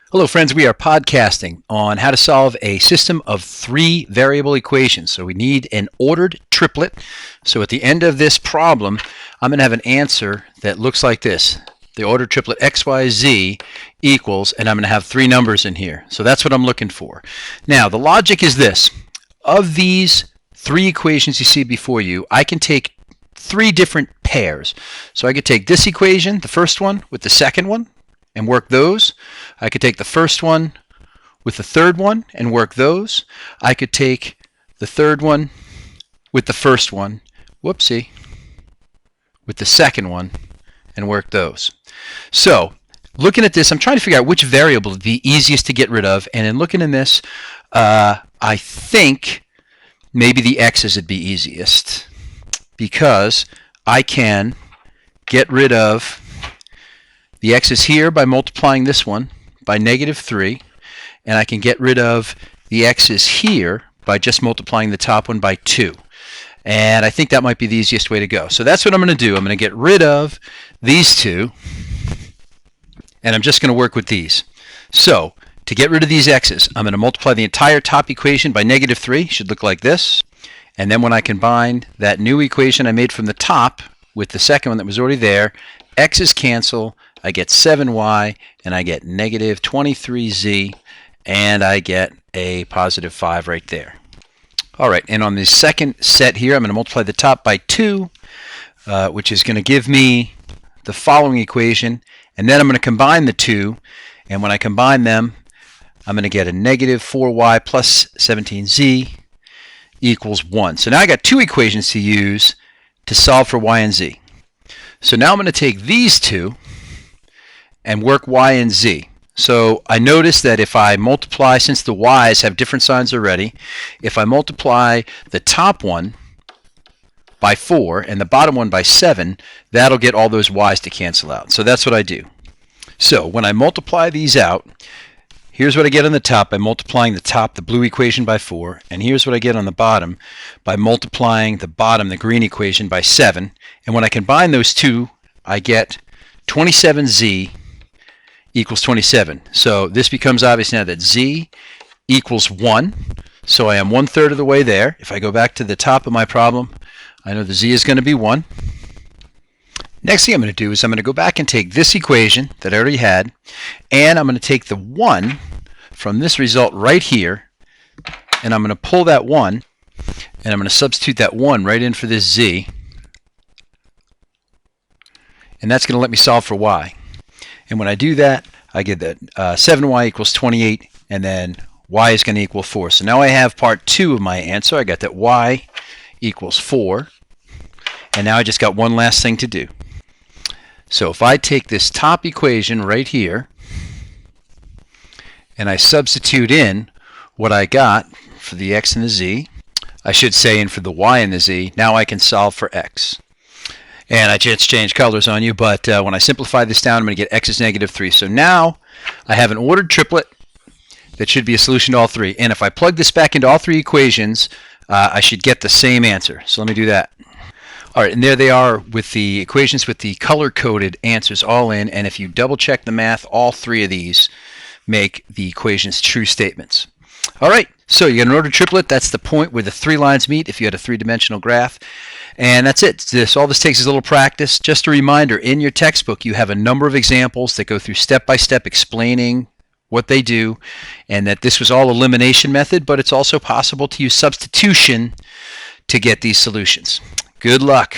Hello friends, we are podcasting on how to solve a system of 3 variable equations. So we need an ordered triplet. So at the end of this problem, I'm going to have an answer that looks like this. The ordered triplet x, y, z equals, and I'm going to have 3 numbers in here. So that's what I'm looking for. Now the logic is this. Of these 3 equations you see before you, I can take 3 different pairs. So I could take this equation, the first one, with the second one, and work those. I could take the first one with the third one and work those. I could take the third one with the first one, with the second one and work those. So looking at this, I'm trying to figure out which variable is the easiest to get rid of, and in looking in this, I think maybe the x's would be easiest because I can get rid of the x's here by multiplying this one by -3, and I can get rid of the x's here by just multiplying the top one by 2. And I think that might be the easiest way to go. So that's what I'm going to do. I'm going to get rid of these two, and I'm just going to work with these. So to get rid of these x's, I'm going to multiply the entire top equation by -3. Should look like this. And then when I combine that new equation I made from the top with the second one that was already there, x's cancel. I get 7y, and I get -23z, and I get a positive 5 right there. All right, and on the second set here, I'm going to multiply the top by 2, which is going to give me the following equation, and then I'm going to combine the two, and when I combine them, I'm going to get a -4y plus 17z equals 1. So now I got 2 equations to use to solve for y and z. So now I'm going to take these two and work y and z. So I notice that if I multiply, since the y's have different signs already, if I multiply the top one by 4 and the bottom one by 7, that'll get all those y's to cancel out. So that's what I do. So when I multiply these out, here's what I get on the top by multiplying the top, the blue equation, by 4, and here's what I get on the bottom by multiplying the bottom, the green equation, by 7. And when I combine those two, I get 27z equals 27. So this becomes obvious now that z equals 1. So I am 1/3 of the way there. If I go back to the top of my problem, I know the z is going to be 1. Next thing I'm going to do is I'm going to go back and take this equation that I already had, and I'm going to take the 1 from this result right here, and I'm going to pull that 1, and I'm going to substitute that 1 right in for this z, and that's going to let me solve for y. And when I do that, I get that 7y equals 28, and then y is going to equal 4. So now I have part 2 of my answer. I got that y equals 4, and now I just got one last thing to do. So if I take this top equation right here, and I substitute in what I got for the x and the z, I should say in for the y and the z, now I can solve for x. And I just changed colors on you, but when I simplify this down, I'm going to get x is -3. So now I have an ordered triplet that should be a solution to all 3. And if I plug this back into all 3 equations, I should get the same answer. So let me do that. All right, and there they are with the equations with the color-coded answers all in. And if you double-check the math, all 3 of these make the equations true statements. All right, so you got an ordered triplet. That's the point where the 3 lines meet if you had a 3-dimensional graph. And that's it. All this takes is a little practice. Just a reminder, in your textbook, you have a number of examples that go through step-by-step explaining what they do, and that this was all elimination method, but it's also possible to use substitution to get these solutions. Good luck.